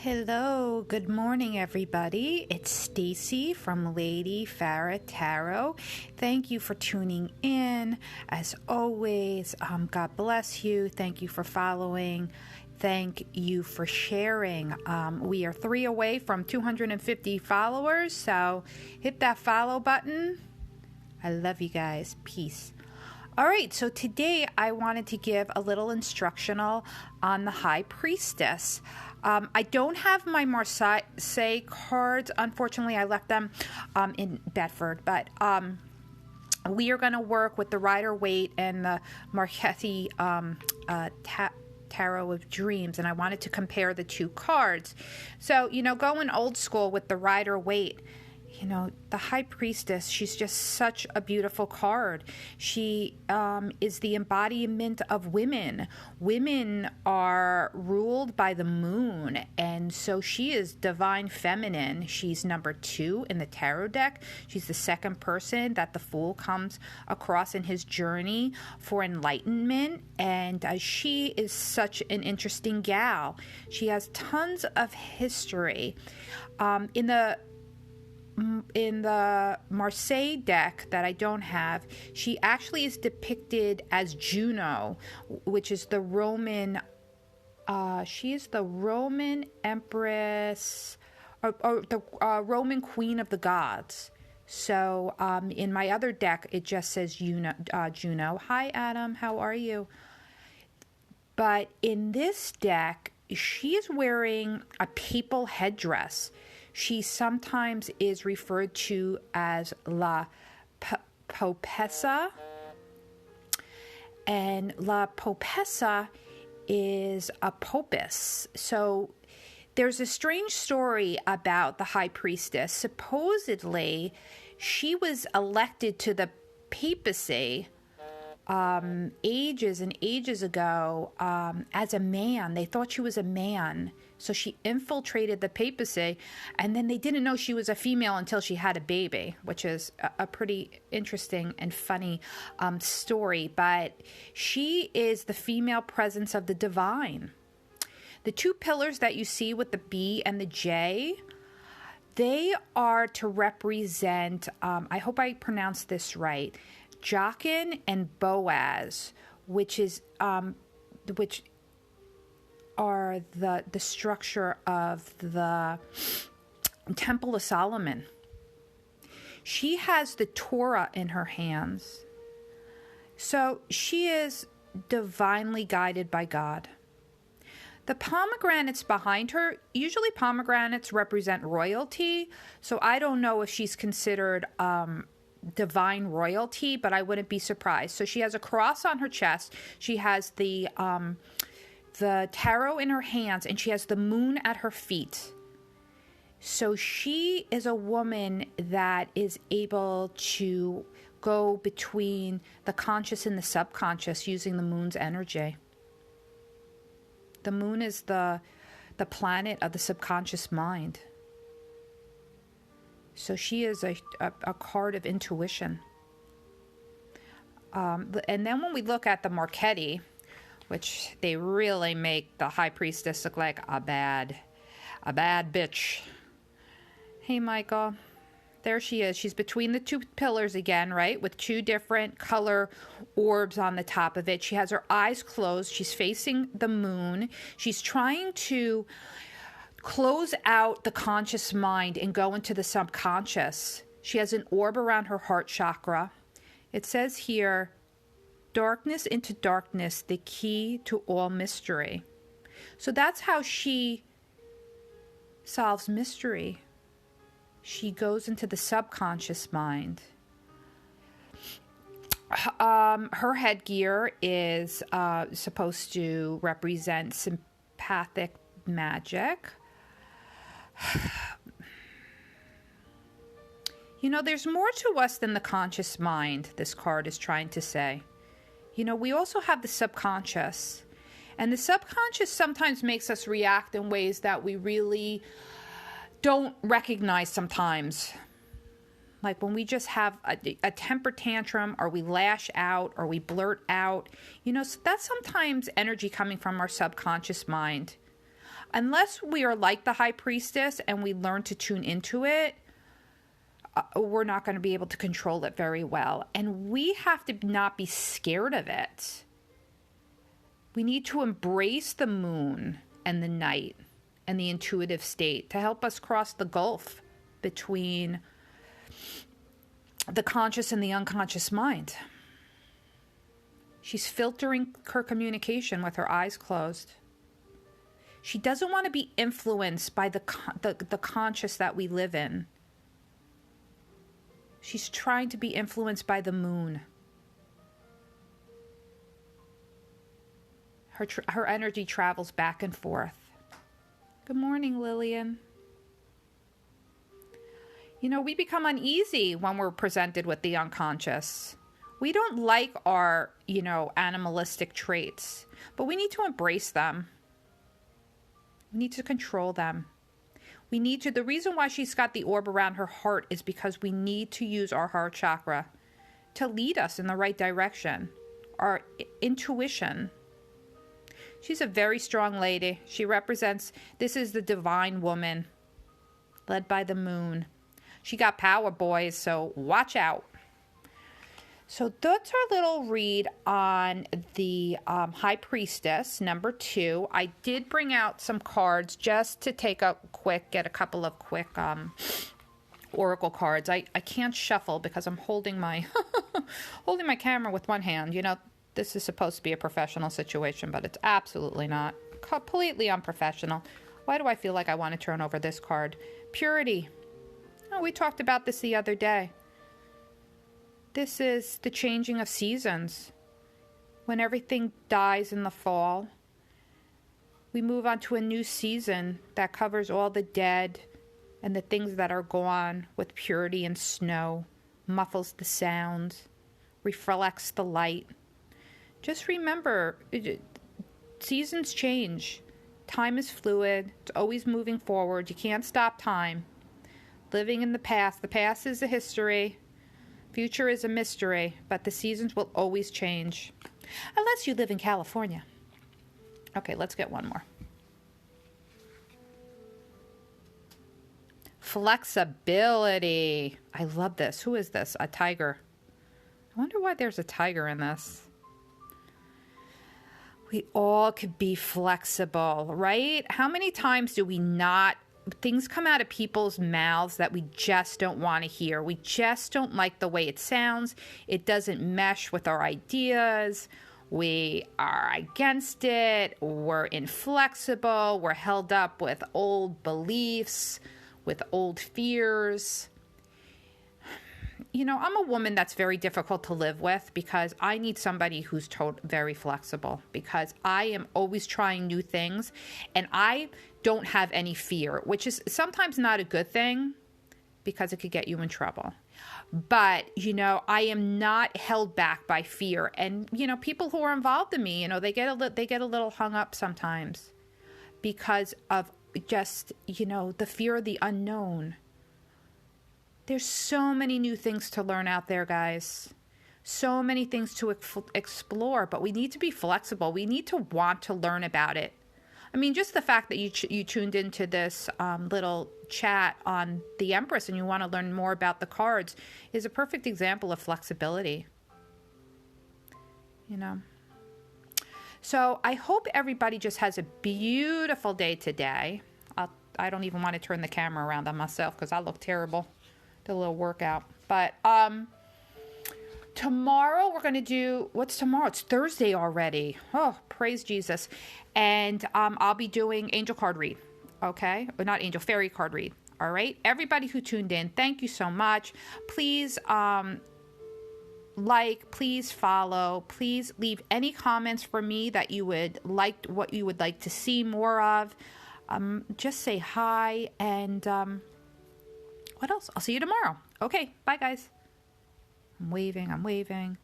Hello, good morning everybody. It's Stacy from Lady Farah Tarot. Thank you for tuning in. As always, God bless you. Thank you for following. Thank you for sharing. We are 3 away from 250 followers, so hit that follow button. I love you guys. Peace. All right, so today I wanted to give a little instructional on the High Priestess. I don't have my Marseille cards. Unfortunately, I left them in Bedford, but we are going to work with the Rider Waite and the Marketi Tarot of Dreams, and I wanted to compare the two cards. So, going old school with the Rider Waite, the High Priestess, she's just such a beautiful card. She is the embodiment of women. Women are ruled by the moon, and so she is divine feminine. She's number 2 in the tarot deck. She's the second person that the Fool comes across in his journey for enlightenment, and she is such an interesting gal. She has tons of history. In the Marseille deck that I don't have, she actually is depicted as Juno, which is the Roman, she is the Roman empress, or the Roman queen of the gods. So in my other deck, it just says Juno. Hi, Adam. How are you? But in this deck, she is wearing a papal headdress. She sometimes is referred to as La Popessa, and La Popessa is a popis. So there's a strange story about the High Priestess. Supposedly, she was elected to the papacy ages and ages ago as a man. They thought she was a man. So she infiltrated the papacy, and then they didn't know she was a female until she had a baby, which is a pretty interesting and funny story. But she is the female presence of the divine. The 2 pillars that you see with the B and the J, they are to represent, I hope I pronounced this right, Jachin and Boaz, which are the structure of the Temple of Solomon. She has the Torah in her hands. So she is divinely guided by God. The pomegranates behind her, usually pomegranates represent royalty, so I don't know if she's considered divine royalty, but I wouldn't be surprised. So she has a cross on her chest. She has the tarot in her hands, and she has the moon at her feet. So she is a woman that is able to go between the conscious and the subconscious using the moon's energy. The moon is the planet of the subconscious mind. So she is a card of intuition. And then when we look at the Marketi, which they really make the High Priestess look like a bad bitch. Hey, Michael. There she is. She's between the 2 pillars again, right? With 2 different color orbs on the top of it. She has her eyes closed. She's facing the moon. She's trying to close out the conscious mind and go into the subconscious. She has an orb around her heart chakra. It says here, darkness into darkness, the key to all mystery. So that's how she solves mystery. She goes into the subconscious mind. Her headgear is supposed to represent sympathetic magic. There's more to us than the conscious mind, this card is trying to say. We also have the subconscious. And the subconscious sometimes makes us react in ways that we really don't recognize sometimes. Like when we just have a temper tantrum, or we lash out, or we blurt out. So that's sometimes energy coming from our subconscious mind. unless we are like the High Priestess and we learn to tune into it, we're not going to be able to control it very well. And we have to not be scared of it. We need to embrace the moon and the night and the intuitive state to help us cross the gulf between the conscious and the unconscious mind. She's filtering her communication with her eyes closed. She doesn't want to be influenced by the conscious that we live in. She's trying to be influenced by the moon. Her energy travels back and forth. Good morning, Lillian. You know, we become uneasy when we're presented with the unconscious. We don't like our, animalistic traits, but we need to embrace them. We need to control them. The reason why she's got the orb around her heart is because we need to use our heart chakra to lead us in the right direction. Our intuition. She's a very strong lady. This is the divine woman, led by the moon. She got power, boys, so watch out. So that's our little read on the High Priestess, number 2. I did bring out some cards just to get a couple of quick oracle cards. I can't shuffle because I'm holding my holding my camera with one hand. This is supposed to be a professional situation, but it's absolutely not. Completely unprofessional. Why do I feel like I want to turn over this card? Purity. Oh, we talked about this the other day. This is the changing of seasons. When everything dies in the fall, we move on to a new season that covers all the dead and the things that are gone with purity and snow, muffles the sound, reflects the light. Just remember, seasons change. Time is fluid. It's always moving forward. You can't stop time. Living in the past. The past is a history. Future is a mystery. But the seasons will always change. Unless you live in California. Okay, let's get one more. Flexibility. I love this. Who is this? A tiger. I wonder why there's a tiger in this. We all could be flexible, right? How many times do we not, things come out of people's mouths that we just don't want to hear. We just don't like the way it sounds. It doesn't mesh with our ideas. We are against it. We're inflexible. We're held up with old beliefs, with old fears. I'm a woman that's very difficult to live with because I need somebody who's very flexible because I am always trying new things and I don't have any fear, which is sometimes not a good thing because it could get you in trouble. But, I am not held back by fear. And, people who are involved in me, they get a little hung up sometimes because of just, the fear of the unknown. There's so many new things to learn out there, guys. So many things to explore, but we need to be flexible. We need to want to learn about it. I mean, just the fact that you tuned into this little chat on the Empress and you want to learn more about the cards is a perfect example of flexibility. So I hope everybody just has a beautiful day today. I don't even want to turn the camera around on myself because I look terrible. Did a little workout. But tomorrow we're going to do, what's tomorrow? It's Thursday already. Oh, praise Jesus. And I'll be doing angel card read. Okay? Or not angel, fairy card read. All right? Everybody who tuned in, thank you so much. Please please follow. Please leave any comments for me that you would like, what you would like to see more of. Just say hi and what else? I'll see you tomorrow. Okay, bye guys. I'm waving.